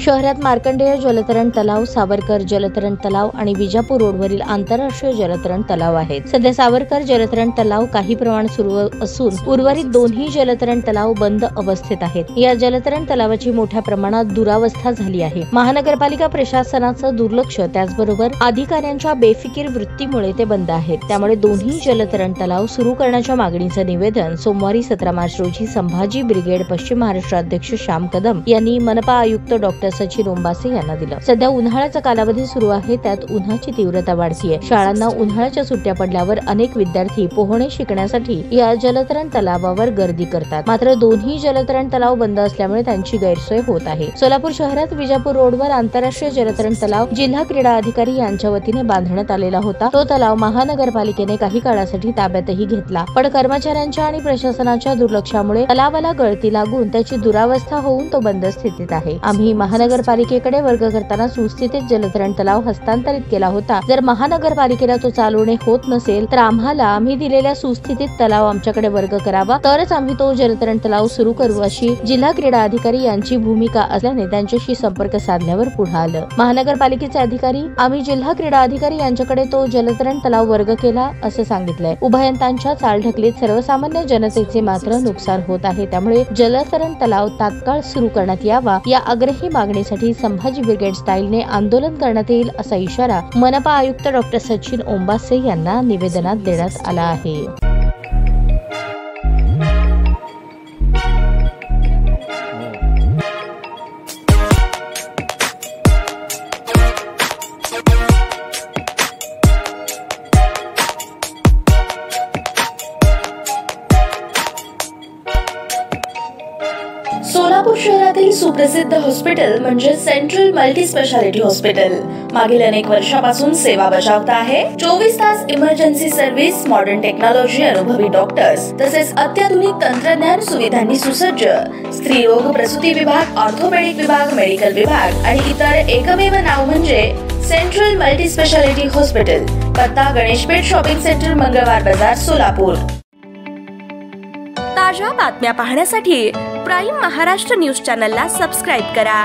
शहरात मार्कंडेय जलतरण तलाव, सावरकर जलतरण तलाव आणि विजापूर रोडवरील आंतरराष्ट्रीय जलतरण तलाव आहेत। सध्या सावरकर जलतरण तलाव काही प्रमाणात सुरू असून उर्वरित दोन्ही जलतरण तलाव बंद अवस्थेत आहेत। या जलतरण तलावाची मोठ्या प्रमाणात दुरावस्था झाली आहे। महानगरपालिका प्रशासनाचं दुर्लक्ष त्याचबरोबर अधिकाऱ्यांच्या बेफिकीर वृत्तीमुळे ते बंद आहेत। त्यामुळे दोन्ही जलतरण तलाव सुरू करण्याच्या मागणीचं निवेदन सोमवारी 17 मार्च रोजी संभाजी ब्रिगेड पश्चिम महाराष्ट्र अध्यक्ष श्याम कदम यांनी मनपा आयुक्त डॉक्टर सचिन ओंबासे यांना दिलं। सध्या उन्हाळ्याचा कालावधी सुरू आहे, त्यात उन्हाची तीव्रता वाढतीये। शाळांना उन्हाळ्याच्या सुट्ट्या पडल्यावर अनेक विद्यार्थी पोहणे शिकण्यासाठी या जलतरण तलावावर गर्दी करतात। मात्र दोन्ही जलतरण तलाव बंद असल्यामुळे त्यांची गैरसोय होत आहे। सोलापूर शहरात विजापूर रोडवर आंतरराष्ट्रीय जलतरण तलाव जिल्हा क्रीडा अधिकारी यांच्या वतीने बांधण्यात आलेला होता। तो तलाव महानगरपालिकेने काही काळासाठी ताब्यातही घेतला, पण कर्मचाऱ्यांच्या आणि प्रशासनाच्या दुर्लक्षामुळे तलावाला गळती लागून त्याची दुरावस्था होऊन तो बंद स्थितीत आहे। आम्ही महानगरपालिकेकडे वर्ग करताना सुस्थितीत जलतरण तलाव हस्तांतरित केला होता। जर महानगरपालिकेला तो चालवणे होत नसेल तर आम्ही दिलेल्या सुस्थितीत तलाव आमच्याकडे वर्ग करावा, तरच आम्ही तो जलतरण तलाव सुरू करू अशी जिल्हा क्रीडा अधिकारी यांची भूमिका असल्याने त्यांच्याशी संपर्क साधल्यावर पुढे आलं। महानगरपालिकेचे अधिकारी आम्ही जिल्हा क्रीडा अधिकारी यांच्याकडे तो जलतरण तलाव वर्ग केला असं सांगितलंय। उभयंतांच्या चालढकलीत सर्वसामान्य जनतेचे मात्र नुकसान होत आहे। त्यामुळे जलतरण तलाव तात्काळ सुरू करण्यात यावा, या आग्रही मागणीसाठी संभाजी ब्रिगेड स्टाईलने आंदोलन करण्यात येईल असा इशारा मनपा आयुक्त डॉक्टर सचिन ओंबासे यांना निवेदनात देण्यात आला आहे। सोलापूर शहरातील सुप्रसिद्ध हॉस्पिटल म्हणजे सेंट्रल मल्टी स्पेशालिटी हॉस्पिटल मागील अनेक वर्षापासून सेवा बजावत आहे। 24 तास इमर्जन्सी सर्व्हिस, मॉडर्न टेक्नॉलॉजी, अनुभवी डॉक्टर्स तसेच अत्याधुनिक तंत्रज्ञान सुविधांनी सुसज्ज स्त्रीरोग प्रसूती विभाग, ऑर्थोपेडिक विभाग, मेडिकल विभाग आणि इतर एकमेव नाव म्हणजे सेंट्रल मल्टी स्पेशालिटी हॉस्पिटल। पत्ता गणेशपेठ शॉपिंग सेंटर, मंगळवार बाजार, सोलापूर। ताज्या बातम्या पाहण्यासाठी प्राईम महाराष्ट्र न्यूज चॅनलला सबस्क्राईब करा।